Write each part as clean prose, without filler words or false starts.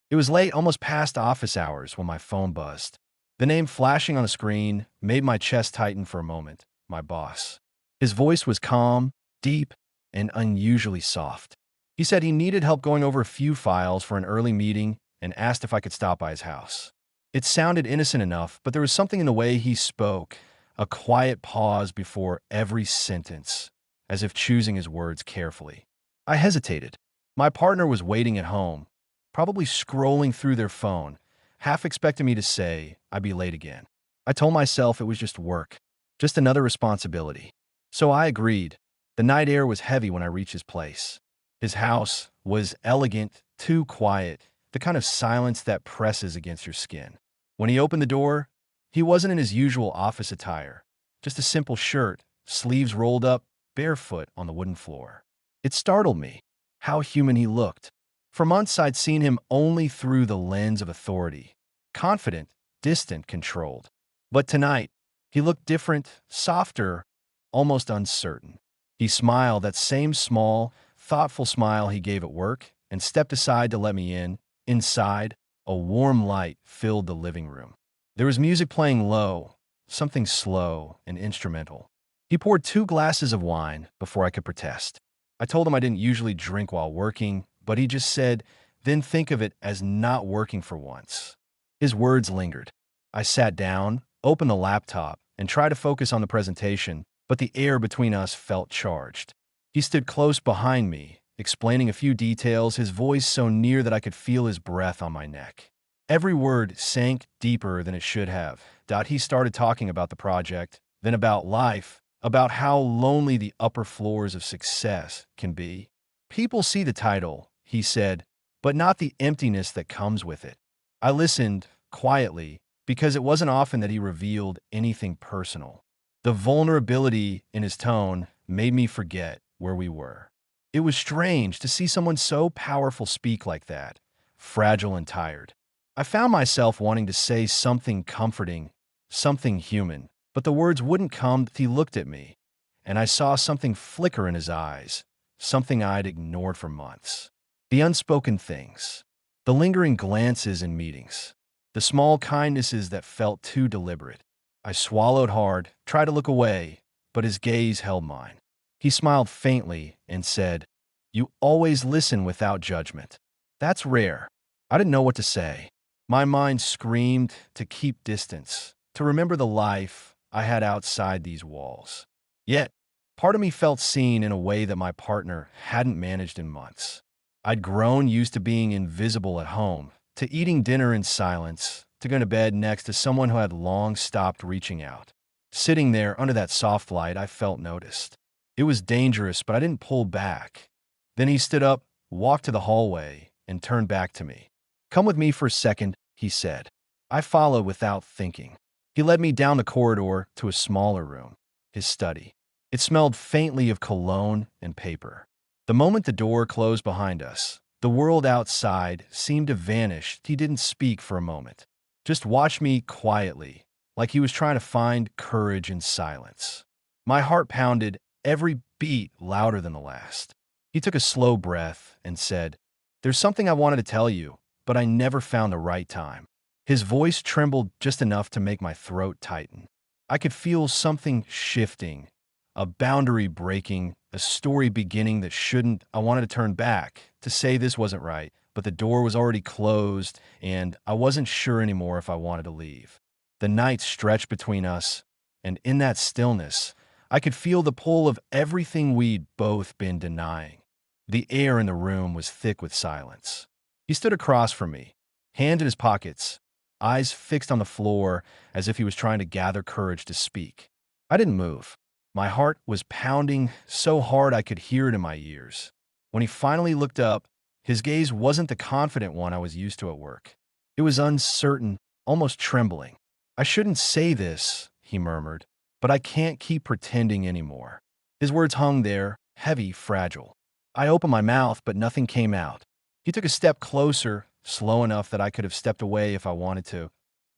It was late, almost past office hours, when my phone buzzed. The name flashing on the screen made my chest tighten for a moment. My boss. His voice was calm, deep, and unusually soft. He said he needed help going over a few files for an early meeting and asked if I could stop by his house. It sounded innocent enough, but there was something in the way he spoke, a quiet pause before every sentence, as if choosing his words carefully. I hesitated. My partner was waiting at home, probably scrolling through their phone, half expecting me to say I'd be late again. I told myself it was just work, just another responsibility. So I agreed. The night air was heavy when I reached his place. His house was elegant, too quiet, the kind of silence that presses against your skin. When he opened the door, he wasn't in his usual office attire, just a simple shirt, sleeves rolled up, barefoot on the wooden floor. It startled me, how human he looked. For months, I'd seen him only through the lens of authority, confident, distant, controlled. But tonight, he looked different, softer, almost uncertain. He smiled, that same small, thoughtful smile he gave at work, and stepped aside to let me in. Inside, a warm light filled the living room. There was music playing low, something slow and instrumental. He poured 2 glasses of wine before I could protest. I told him I didn't usually drink while working, but he just said, then think of it as not working for once. His words lingered. I sat down, opened the laptop, and tried to focus on the presentation, but the air between us felt charged. He stood close behind me, explaining a few details, his voice so near that I could feel his breath on my neck. Every word sank deeper than it should have. He started talking about the project, then about life, about how lonely the upper floors of success can be. People see the title, he said, but not the emptiness that comes with it. I listened quietly because it wasn't often that he revealed anything personal. The vulnerability in his tone made me forget where we were. It was strange to see someone so powerful speak like that, fragile and tired. I found myself wanting to say something comforting, something human, but the words wouldn't come. He looked at me, and I saw something flicker in his eyes, something I'd ignored for months. The unspoken things, the lingering glances in meetings, the small kindnesses that felt too deliberate. I swallowed hard, tried to look away, but his gaze held mine. He smiled faintly and said, "You always listen without judgment. That's rare." I didn't know what to say. My mind screamed to keep distance, to remember the life I had outside these walls. Yet, part of me felt seen in a way that my partner hadn't managed in months. I'd grown used to being invisible at home, to eating dinner in silence, to going to bed next to someone who had long stopped reaching out. Sitting there under that soft light, I felt noticed. It was dangerous, but I didn't pull back. Then he stood up, walked to the hallway, and turned back to me. "Come with me for a second," he said. I followed without thinking. He led me down the corridor to a smaller room, his study. It smelled faintly of cologne and paper. The moment the door closed behind us, the world outside seemed to vanish. He didn't speak for a moment, just watched me quietly, like he was trying to find courage in silence. My heart pounded, every beat louder than the last. He took a slow breath and said, "There's something I wanted to tell you, but I never found the right time." His voice trembled just enough to make my throat tighten. I could feel something shifting, a boundary breaking, a story beginning that shouldn't. I wanted to turn back, to say this wasn't right, but the door was already closed, and I wasn't sure anymore if I wanted to leave. The night stretched between us, and in that stillness, I could feel the pull of everything we'd both been denying. The air in the room was thick with silence. He stood across from me, hands in his pockets, eyes fixed on the floor as if he was trying to gather courage to speak. I didn't move. My heart was pounding so hard I could hear it in my ears. When he finally looked up, his gaze wasn't the confident one I was used to at work. It was uncertain, almost trembling. "I shouldn't say this," he murmured, "but I can't keep pretending anymore." His words hung there, heavy, fragile. I opened my mouth, but nothing came out. He took a step closer, slow enough that I could have stepped away if I wanted to,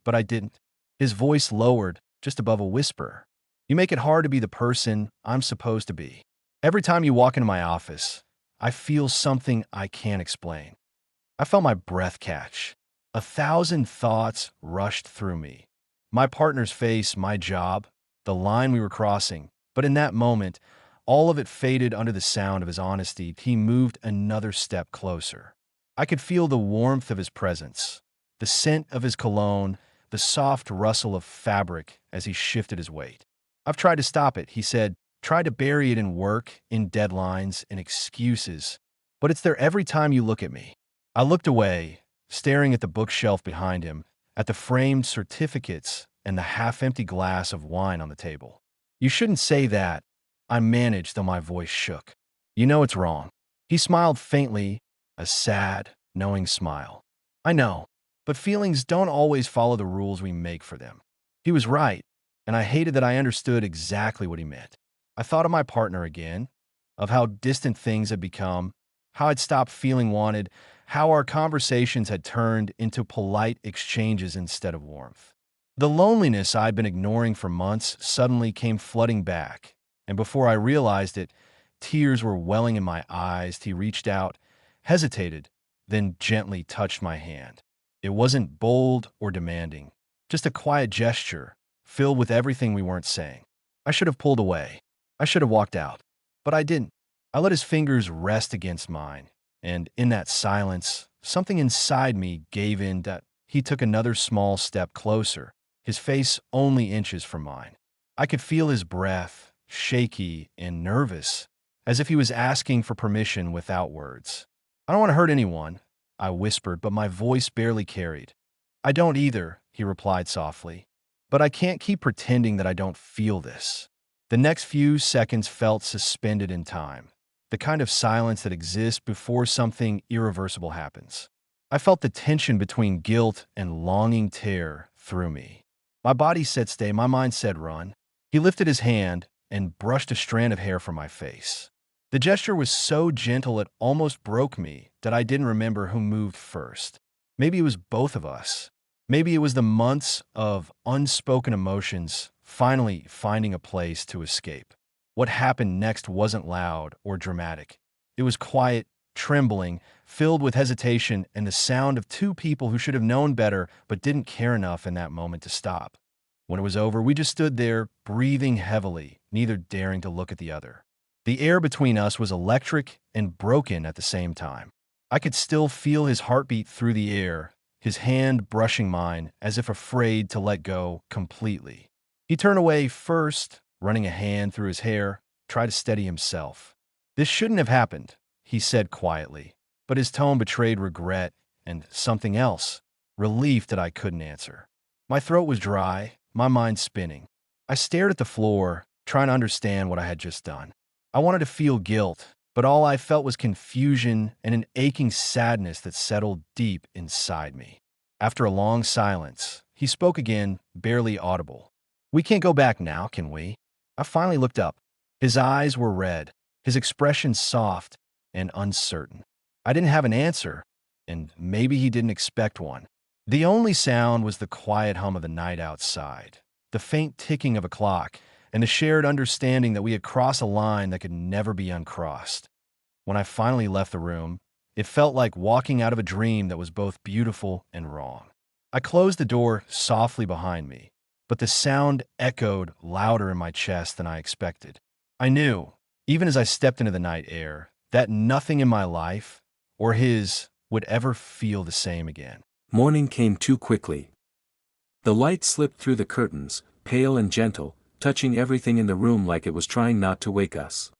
but I didn't. His voice lowered, just above a whisper. "You make it hard to be the person I'm supposed to be. Every time you walk into my office, I feel something I can't explain." I felt my breath catch. 1,000 thoughts rushed through me. My partner's face, my job, the line we were crossing. But in that moment, all of it faded under the sound of his honesty. He moved another step closer. I could feel the warmth of his presence, the scent of his cologne, the soft rustle of fabric as he shifted his weight. I've tried to stop it, he said, tried to bury it in work, in deadlines, in excuses. But it's there every time you look at me. I looked away, staring at the bookshelf behind him, at the framed certificates and the half-empty glass of wine on the table. You shouldn't say that, I managed, though my voice shook. You know it's wrong. He smiled faintly, a sad, knowing smile. I know, but feelings don't always follow the rules we make for them. He was right, and I hated that I understood exactly what he meant. I thought of my partner again, of how distant things had become, how I'd stopped feeling wanted, how our conversations had turned into polite exchanges instead of warmth. The loneliness I'd been ignoring for months suddenly came flooding back, and before I realized it, tears were welling in my eyes. He reached out, hesitated, then gently touched my hand. It wasn't bold or demanding, just a quiet gesture, filled with everything we weren't saying. I should have pulled away. I should have walked out. But I didn't. I let his fingers rest against mine, and in that silence, something inside me gave in that he took another small step closer, his face only inches from mine. I could feel his breath, shaky and nervous, as if he was asking for permission without words. I don't want to hurt anyone, I whispered, but my voice barely carried. I don't either, he replied softly. But I can't keep pretending that I don't feel this. The next few seconds felt suspended in time, the kind of silence that exists before something irreversible happens. I felt the tension between guilt and longing tear through me. My body said stay, my mind said run. He lifted his hand and brushed a strand of hair from my face. The gesture was so gentle it almost broke me that I didn't remember who moved first. Maybe it was both of us. Maybe it was the months of unspoken emotions finally finding a place to escape. What happened next wasn't loud or dramatic. It was quiet, trembling, filled with hesitation and the sound of two people who should have known better but didn't care enough in that moment to stop. When it was over, we just stood there, breathing heavily, neither daring to look at the other. The air between us was electric and broken at the same time. I could still feel his heartbeat through the air, his hand brushing mine as if afraid to let go completely. He turned away first, running a hand through his hair, tried to steady himself. This shouldn't have happened, he said quietly, but his tone betrayed regret and something else, relief that I couldn't answer. My throat was dry, my mind spinning. I stared at the floor, trying to understand what I had just done. I wanted to feel guilt, but all I felt was confusion and an aching sadness that settled deep inside me. After a long silence, he spoke again, barely audible. We can't go back now, can we? I finally looked up. His eyes were red, his expression soft and uncertain. I didn't have an answer, and maybe he didn't expect one. The only sound was the quiet hum of the night outside, the faint ticking of a clock, and the shared understanding that we had crossed a line that could never be uncrossed. When I finally left the room, it felt like walking out of a dream that was both beautiful and wrong. I closed the door softly behind me, but the sound echoed louder in my chest than I expected. I knew, even as I stepped into the night air, that nothing in my life, or his, would ever feel the same again. Morning came too quickly. The light slipped through the curtains, pale and gentle, touching everything in the room like it was trying not to wake us.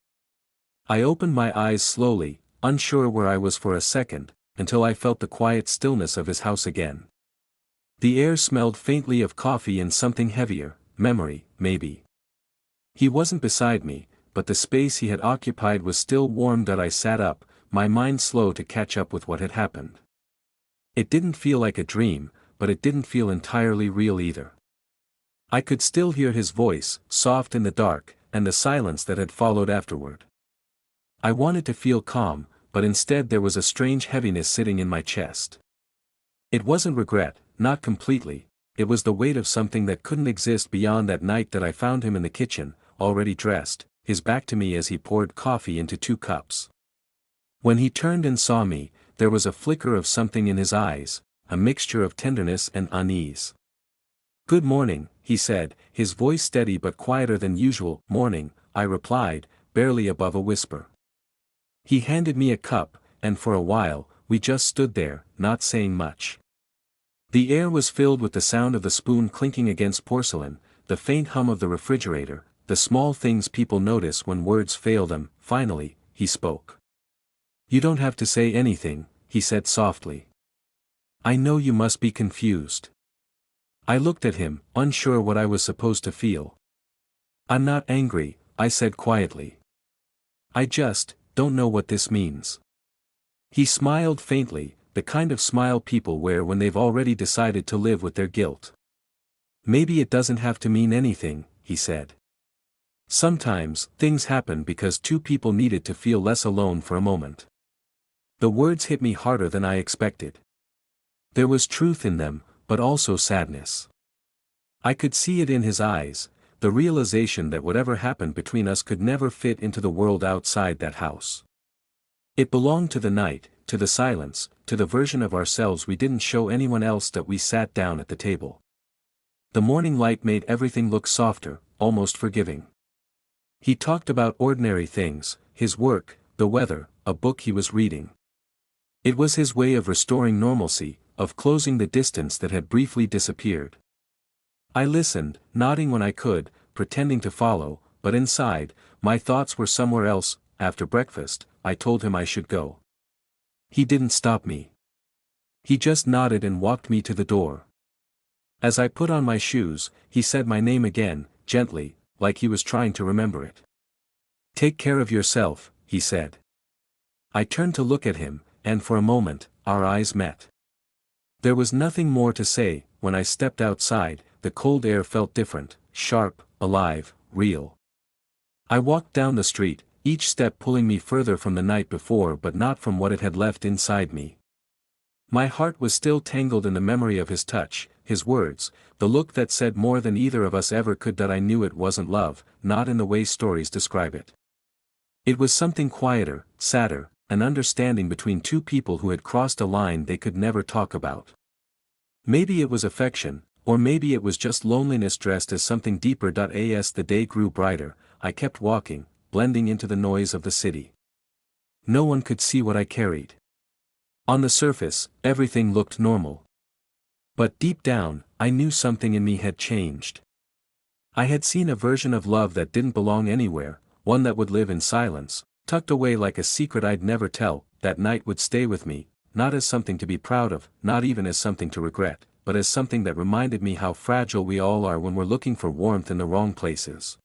I opened my eyes slowly, unsure where I was for a second, until I felt the quiet stillness of his house again. The air smelled faintly of coffee and something heavier, memory, maybe. He wasn't beside me, but the space he had occupied was still warm. That I sat up, my mind slow to catch up with what had happened. It didn't feel like a dream, but it didn't feel entirely real either. I could still hear his voice, soft in the dark, and the silence that had followed afterward. I wanted to feel calm, but instead there was a strange heaviness sitting in my chest. It wasn't regret, not completely, it was the weight of something that couldn't exist beyond that night that I found him in the kitchen, already dressed, his back to me as he poured coffee into 2 cups. When he turned and saw me, there was a flicker of something in his eyes, a mixture of tenderness and unease. "Good morning," he said, his voice steady but quieter than usual. "Morning," I replied, barely above a whisper. He handed me a cup, and for a while, we just stood there, not saying much. The air was filled with the sound of the spoon clinking against porcelain, the faint hum of the refrigerator, the small things people notice when words fail them. Finally, he spoke. "You don't have to say anything," he said softly. "I know you must be confused." I looked at him, unsure what I was supposed to feel. "I'm not angry," I said quietly. "I just don't know what this means." He smiled faintly, the kind of smile people wear when they've already decided to live with their guilt. "Maybe it doesn't have to mean anything," he said. "Sometimes, things happen because two people needed to feel less alone for a moment." The words hit me harder than I expected. There was truth in them, but also sadness. I could see it in his eyes, the realization that whatever happened between us could never fit into the world outside that house. It belonged to the night, to the silence, to the version of ourselves we didn't show anyone else that we sat down at the table. The morning light made everything look softer, almost forgiving. He talked about ordinary things, his work, the weather, a book he was reading. It was his way of restoring normalcy, of closing the distance that had briefly disappeared. I listened, nodding when I could, pretending to follow, but inside, my thoughts were somewhere else. After breakfast, I told him I should go. He didn't stop me. He just nodded and walked me to the door. As I put on my shoes, he said my name again, gently, like he was trying to remember it. "Take care of yourself," he said. I turned to look at him, and for a moment, our eyes met. There was nothing more to say. When I stepped outside, the cold air felt different, sharp, alive, real. I walked down the street, each step pulling me further from the night before but not from what it had left inside me. My heart was still tangled in the memory of his touch, his words, the look that said more than either of us ever could that I knew it wasn't love, not in the way stories describe it. It was something quieter, sadder, an understanding between two people who had crossed a line they could never talk about. Maybe it was affection, or maybe it was just loneliness dressed as something deeper. As the day grew brighter, I kept walking, blending into the noise of the city. No one could see what I carried. On the surface, everything looked normal. But deep down, I knew something in me had changed. I had seen a version of love that didn't belong anywhere, one that would live in silence, tucked away like a secret I'd never tell. That night would stay with me, not as something to be proud of, not even as something to regret, but as something that reminded me how fragile we all are when we're looking for warmth in the wrong places.